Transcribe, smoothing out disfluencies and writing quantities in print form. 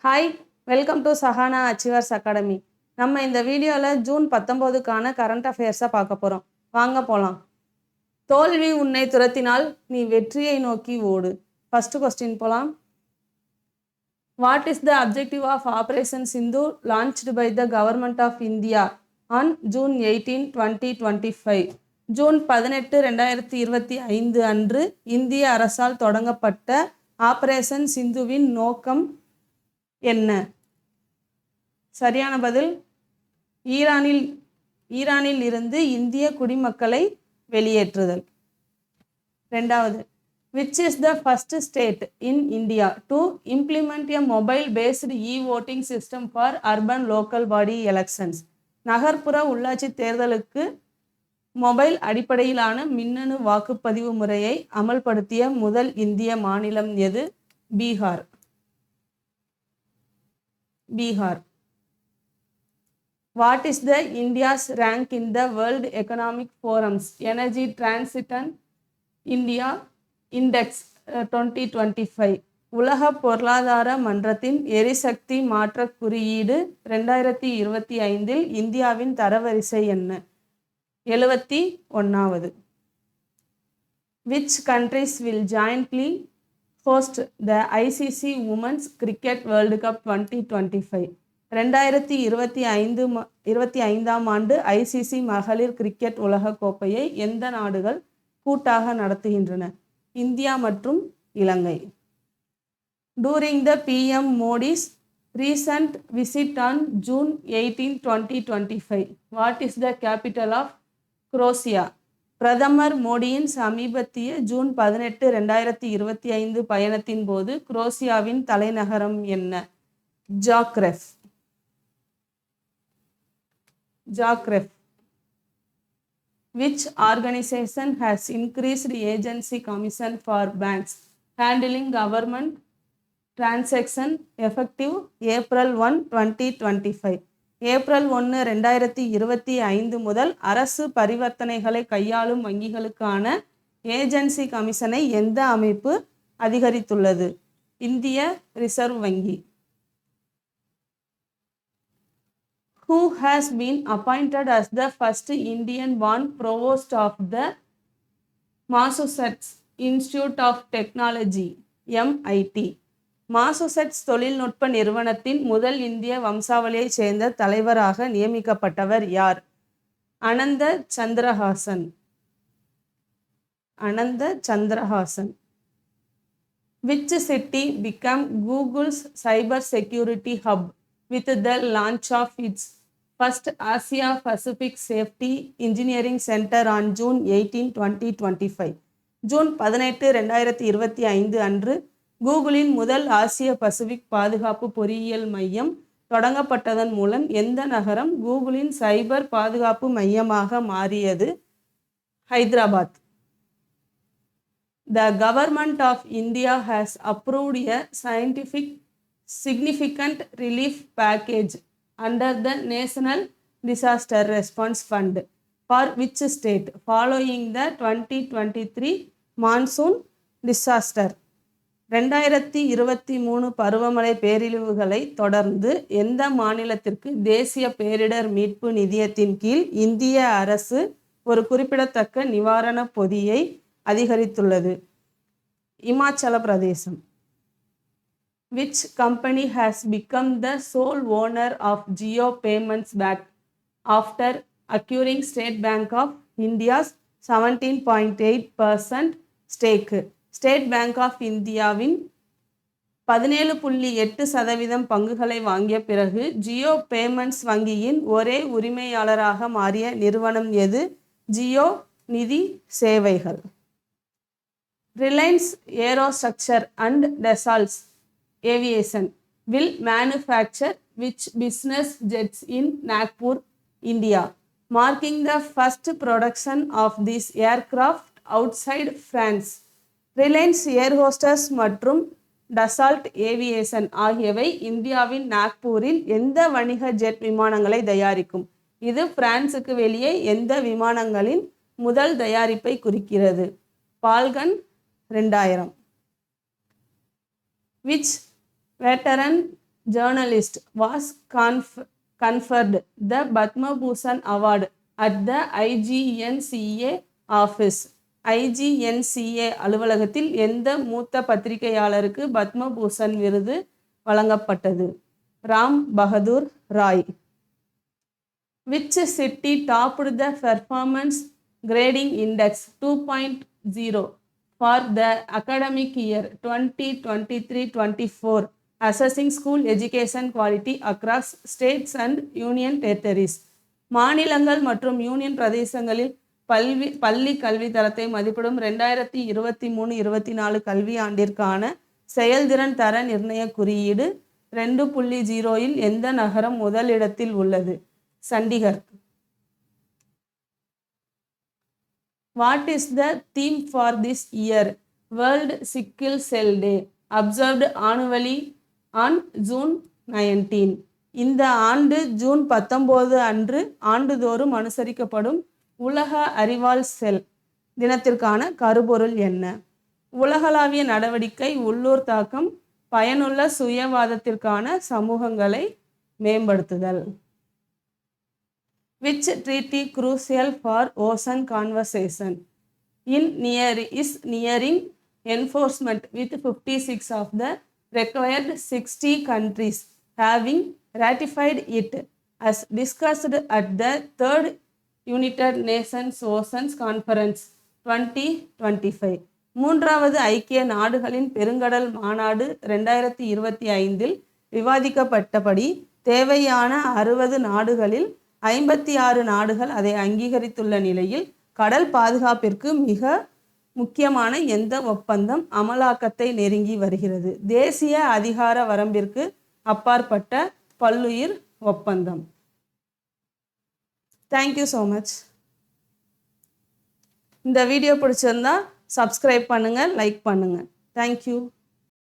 Hi, welcome to Sahana achievers academy. நம்ம இந்த வீடியோவில் ஜூன் 19க்கான கரண்ட் அஃபேர்ஸை பார்க்க போகிறோம். வாங்க போகலாம். தோல்வி உன்னை துரத்தினால் நீ வெற்றியை நோக்கி ஓடு. ஃபர்ஸ்ட் கொஸ்டின் போகலாம். What is the objective of operation Sindhu launched by the government of India on June 18, 2025? June 18, 2025 அன்று இந்திய அரசால் தொடங்கப்பட்ட ஆப்ரேஷன் சிந்துவின் நோக்கம் என்ன? சரியான பதில் ஈரானில் இருந்து இந்திய குடிமக்களை வெளியேற்றுதல். ரெண்டாவது, which is the first state in India to implement a mobile based e-voting system for urban local body elections? நகர்ப்புற உள்ளாட்சி தேர்தலுக்கு மொபைல் அடிப்படையிலான மின்னணு வாக்குப்பதிவு முறையை அமல்படுத்திய முதல் இந்திய மாநிலம் எது? Bihar. What is the India's rank in the World Economic Forum's Energy Transition India Index 2025? உலக பொருளாதார மன்றத்தின் எரிசக்தி மாற்ற குறியீடு 2025 இந்தியாவின் தரவரிசை என்ன? 71வது. Which countries will jointly host the ICC Women's Cricket World Cup 2025? 2025 ஆண்டு ஐசிசி மகளிர் கிரிக்கெட் உலக கோப்பையை எந்த நாடுகள் கூட்டாக நடத்துகின்றன? இந்தியா மற்றும் இலங்கை. During the PM Modi's recent visit on June 18, 2025, what is the capital of Croatia? பிரதமர் மோடியின் சமீபத்திய ஜூன் 18, 2025 பயணத்தின் போது குரோசியாவின் தலைநகரம் என்ன? Zagreb. Which organization has increased agency commission for banks handling government transaction effective April 1, 2025? April 1, 2025 முதல் அரசு பரிவர்த்தனைகளை கையாளும் வங்கிகளுக்கான ஏஜென்சி கமிஷனை எந்த அமைப்பு அதிகரித்துள்ளது? இந்திய ரிசர்வ் வங்கி. Who has been appointed as the first Indian born provost of the Massachusetts Institute of Technology MIT? Massachusetts தொழில்நுட்ப நிறுவனத்தின் முதல் இந்திய வம்சாவளியைச் சேர்ந்த தலைவராக நியமிக்கப்பட்டவர் யார்? அனந்த Chandrahasan. Which city became Google's cyber security hub with the launch of its first Asia Pacific Safety Engineering Center on June 18, 2025? June 18, 2025 அன்று கூகுளின் முதல் ஆசிய பசிபிக் பாதுகாப்பு பொறியியல் மையம் தொடங்கப்பட்டதன் மூலம் எந்த நகரம் கூகுளின் சைபர் பாதுகாப்பு மையமாக மாறியது? Hyderabad. The government of India has approved a significant relief package under the National Disaster Response Fund for which state following the 2023 monsoon disaster? 2023 பருவமழை பேரழிவுகளை தொடர்ந்து எந்த மாநிலத்திற்கு தேசிய பேரிடர் மீட்பு நிதியத்தின் கீழ் இந்திய அரசு ஒரு குறிப்பிடத்தக்க நிவாரண பொதியை அதிகரித்துள்ளது? இமாச்சல பிரதேசம். Which company has become the sole owner of Jio Payments Bank after acquiring State Bank of India's 17.8% stake? State Bank of இந்தியாவின் 17.8% பங்குகளை வாங்கிய பிறகு ஜியோ பேமெண்ட்ஸ் வங்கியின் ஒரே உரிமையாளராக மாறிய நிறுவனம் எது? ஜியோ நிதி சேவைகள். Reliance Aerostructure and Dassault Aviation will manufacture which business jets in Nagpur, India, marking the first production of this aircraft outside France? Reliance air hostess மற்றும் டசால்ட் ஏவியேஷன் ஆகியவை இந்தியாவின் நாக்பூரில் எந்த வணிக ஜெட் விமானங்களை தயாரிக்கும்? இது பிரான்சுக்கு வெளியே எந்த விமானங்களின் முதல் தயாரிப்பை குறிக்கிறது? Balkan 2000. Which veteran journalist was conferred the Padma Bhushan Award at the IGNCA office. IGNCA அலுவலகத்தில் எந்த மூத்த பத்திரிகையாளருக்கு பத்மபூஷன் விருது வழங்கப்பட்டது? Ram Bahadur Rai. Which city topped the performance grading index 2.0 for the academic year 2023-24, assessing school education quality across states and union territories? மாநிலங்கள் மற்றும் union பிரதேசங்களில் பள்ளி கல்வி தரத்தை மதிப்பிடும் 2023-24 கல்வி ஆண்டிற்கான செயல்திறன் தர நிர்ணய குறியீடு 2.0 எந்த நகரம் முதலிடத்தில் உள்ளது? Chandigarh. What is the theme for this year? World Sickle Cell Day, observed annually on June 19. இந்த ஆண்டு ஜூன் 19 அன்று ஆண்டுதோறும் அனுசரிக்கப்படும் உலக அறிவால் செல் தினத்திற்கான கருப்பொருள் என்ன? உலகளாவிய நடவடிக்கை, உள்ளூர் தாக்கம், பயனுள்ள சுயவாதத்திற்கான சமூகங்களை மேம்படுத்துதல். Which treaty crucial for ocean conservation is nearing enforcement with 56 of the required 60 countries having ratified it, as discussed at the 3rd United Nations Oceans Conference 2025. மூன்றாவது ஐக்கிய நாடுகளின் பெருங்கடல் மாநாடு 2025 விவாதிக்கப்பட்டபடி தேவையான 60 நாடுகளில் 56 நாடுகள் அதை அங்கீகரித்துள்ள நிலையில் கடல் பாதுகாப்பிற்கு மிக முக்கியமான எந்த ஒப்பந்தம் அமலாக்கத்தை நெருங்கி வருகிறது? தேசிய அதிகார வரம்பிற்கு அப்பாற்பட்ட பல்லுயிர் ஒப்பந்தம். Thank you so much. இந்த வீடியோ பிடிச்சிருந்தா சப்ஸ்கிரைப் பண்ணுங்கள், லைக் பண்ணுங்கள். தேங்க்யூ.